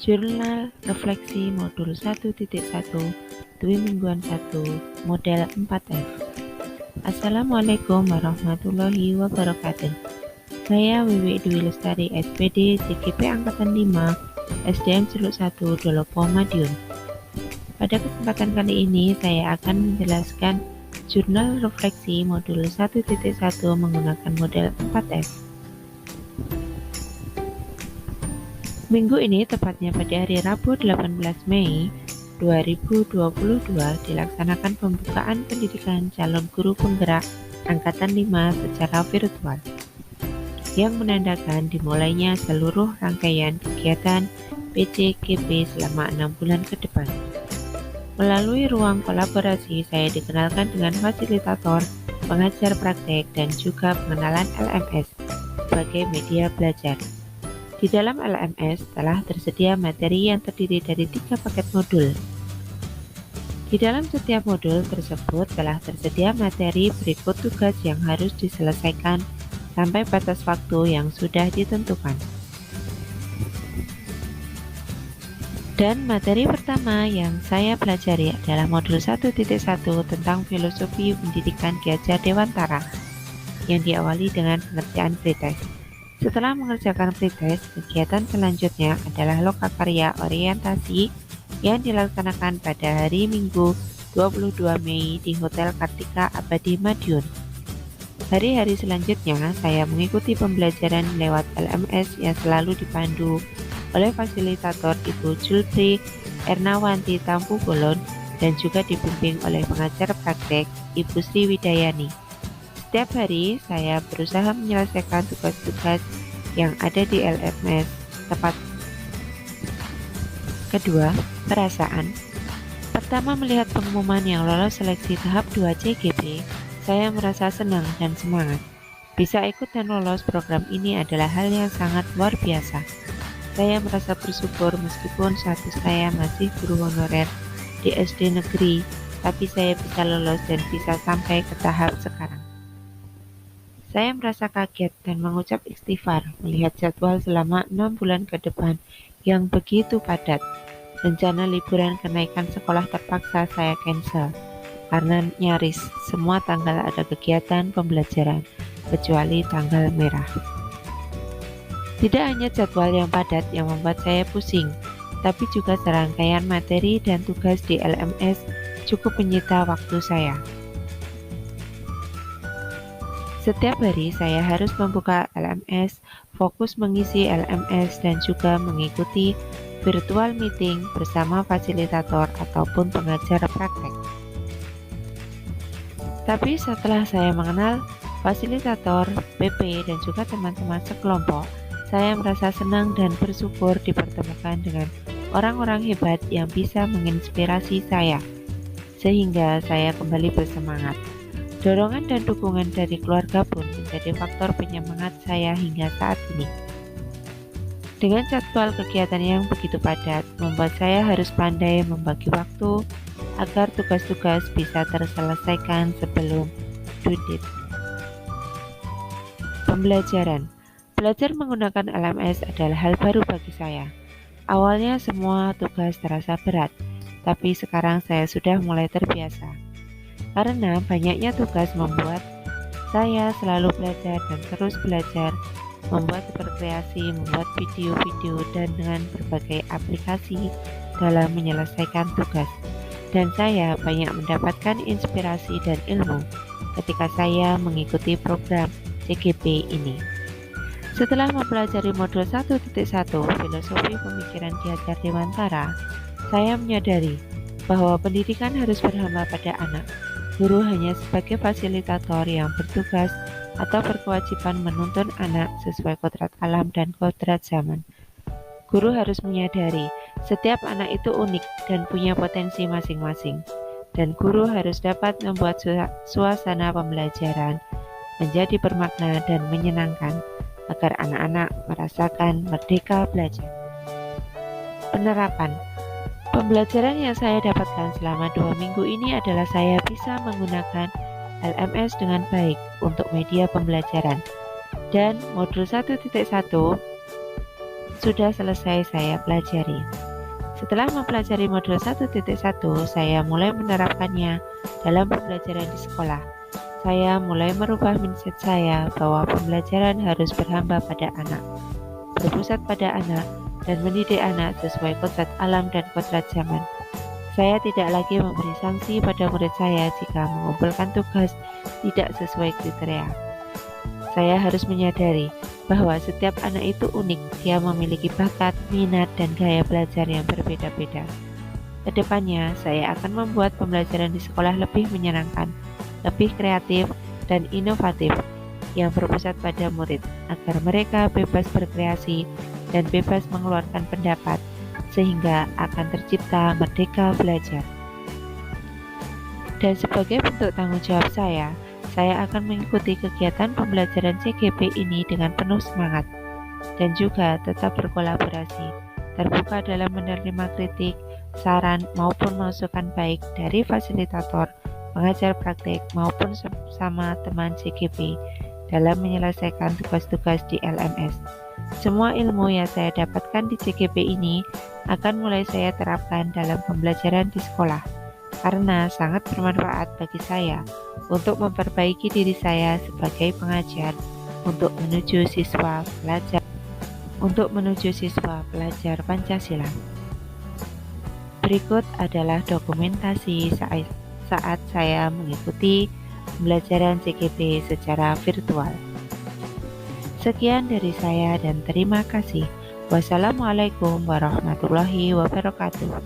Jurnal Refleksi Modul 1.1 Dwi Mingguan 1 Model 4F. Assalamualaikum warahmatullahi wabarakatuh. Saya Wiwi Dwi Lestari SPD CGP Angkatan 5 SDM Celuk 1 Dolopo Madiun. Pada kesempatan kali ini saya akan menjelaskan Jurnal Refleksi Modul 1.1 menggunakan model 4F. Minggu ini, tepatnya pada hari Rabu 18 Mei 2022, dilaksanakan pembukaan pendidikan calon guru penggerak Angkatan 5 secara virtual, yang menandakan dimulainya seluruh rangkaian kegiatan PJKP selama 6 bulan ke depan. Melalui ruang kolaborasi, saya dikenalkan dengan fasilitator, pengajar praktek, dan juga pengenalan LMS sebagai media belajar. Di dalam LMS telah tersedia materi yang terdiri dari 3 paket modul. Di dalam setiap modul tersebut telah tersedia materi berikut tugas yang harus diselesaikan sampai batas waktu yang sudah ditentukan. Dan materi pertama yang saya pelajari adalah modul 1.1 tentang filosofi pendidikan Ki Hajar Dewantara yang diawali dengan pengerjaan pretest. Setelah mengerjakan pretest, kegiatan selanjutnya adalah lokakarya orientasi yang dilaksanakan pada hari Minggu 22 Mei di Hotel Kartika Abadi Madiun. Hari-hari selanjutnya saya mengikuti pembelajaran lewat LMS yang selalu dipandu oleh fasilitator Ibu Julfri Ernawanti Tampu Bolon dan juga dibimbing oleh pengajar praktek Ibu Sri Widayani. Setiap hari saya berusaha menyelesaikan tugas-tugas yang ada di LMS tepat. Kedua, perasaan. Pertama, melihat pengumuman yang lolos seleksi tahap 2 CGP, saya merasa senang dan semangat. Bisa ikut dan lolos program ini adalah hal yang sangat luar biasa. Saya merasa bersyukur meskipun status saya masih guru honorer di SD negeri, tapi saya bisa lolos dan bisa sampai ke tahap sekarang. Saya merasa kaget dan mengucap istighfar melihat jadwal selama 6 bulan ke depan yang begitu padat. Rencana liburan kenaikan sekolah terpaksa saya cancel karena nyaris semua tanggal ada kegiatan pembelajaran kecuali tanggal merah. Tidak hanya jadwal yang padat yang membuat saya pusing, tapi juga serangkaian materi dan tugas di LMS cukup menyita waktu saya. Setiap hari saya harus membuka LMS, fokus mengisi LMS, dan juga mengikuti virtual meeting bersama fasilitator ataupun pengajar praktek. Tapi setelah saya mengenal fasilitator, PP, dan juga teman-teman sekelompok, saya merasa senang dan bersyukur dipertemukan dengan orang-orang hebat yang bisa menginspirasi saya, sehingga saya kembali bersemangat. Dorongan dan dukungan dari keluarga pun menjadi faktor penyemangat saya hingga saat ini. Dengan jadwal kegiatan yang begitu padat, membuat saya harus pandai membagi waktu agar tugas-tugas bisa terselesaikan sebelum due date. Pembelajaran. Belajar menggunakan LMS adalah hal baru bagi saya. Awalnya semua tugas terasa berat, tapi sekarang saya sudah mulai terbiasa. Karena banyaknya tugas membuat saya selalu belajar dan terus belajar, membuat berkreasi, membuat video-video, dan dengan berbagai aplikasi dalam menyelesaikan tugas. Dan saya banyak mendapatkan inspirasi dan ilmu ketika saya mengikuti program CGP ini. Setelah mempelajari modul 1.1 Filosofi Pemikiran Ki Hajar Dewantara, saya menyadari bahwa pendidikan harus berhamba pada anak. Guru hanya sebagai fasilitator yang bertugas atau berkewajiban menuntun anak sesuai kodrat alam dan kodrat zaman. Guru harus menyadari setiap anak itu unik dan punya potensi masing-masing, dan guru harus dapat membuat suasana pembelajaran menjadi bermakna dan menyenangkan agar anak-anak merasakan merdeka belajar. Penerapan. Pembelajaran yang saya dapatkan selama 2 minggu ini adalah saya bisa menggunakan LMS dengan baik untuk media pembelajaran. Dan modul 1.1 sudah selesai saya pelajari. Setelah mempelajari modul 1.1, saya mulai menerapkannya dalam pembelajaran di sekolah. Saya mulai merubah mindset saya bahwa pembelajaran harus berhamba pada anak, berpusat pada anak, dan mendidik anak sesuai kodrat alam dan kodrat zaman. Saya tidak lagi memberi sanksi pada murid saya jika mengumpulkan tugas tidak sesuai kriteria. Saya harus menyadari bahwa setiap anak itu unik, dia memiliki bakat, minat, dan gaya belajar yang berbeda-beda. Kedepannya, saya akan membuat pembelajaran di sekolah lebih menyenangkan, lebih kreatif, dan inovatif, yang berpusat pada murid, agar mereka bebas berkreasi dan bebas mengeluarkan pendapat, sehingga akan tercipta merdeka belajar. Dan sebagai bentuk tanggung jawab saya akan mengikuti kegiatan pembelajaran CGP ini dengan penuh semangat, dan juga tetap berkolaborasi, terbuka dalam menerima kritik, saran, maupun masukan baik dari fasilitator, pengajar praktik, maupun sama teman CGP dalam menyelesaikan tugas-tugas di LMS. Semua ilmu yang saya dapatkan di CGP ini akan mulai saya terapkan dalam pembelajaran di sekolah, karena sangat bermanfaat bagi saya untuk memperbaiki diri saya sebagai pengajar untuk menuju siswa pelajar Pancasila. Berikut adalah dokumentasi saat saya mengikuti pembelajaran CGP secara virtual. Sekian dari saya dan terima kasih. Wassalamualaikum warahmatullahi wabarakatuh.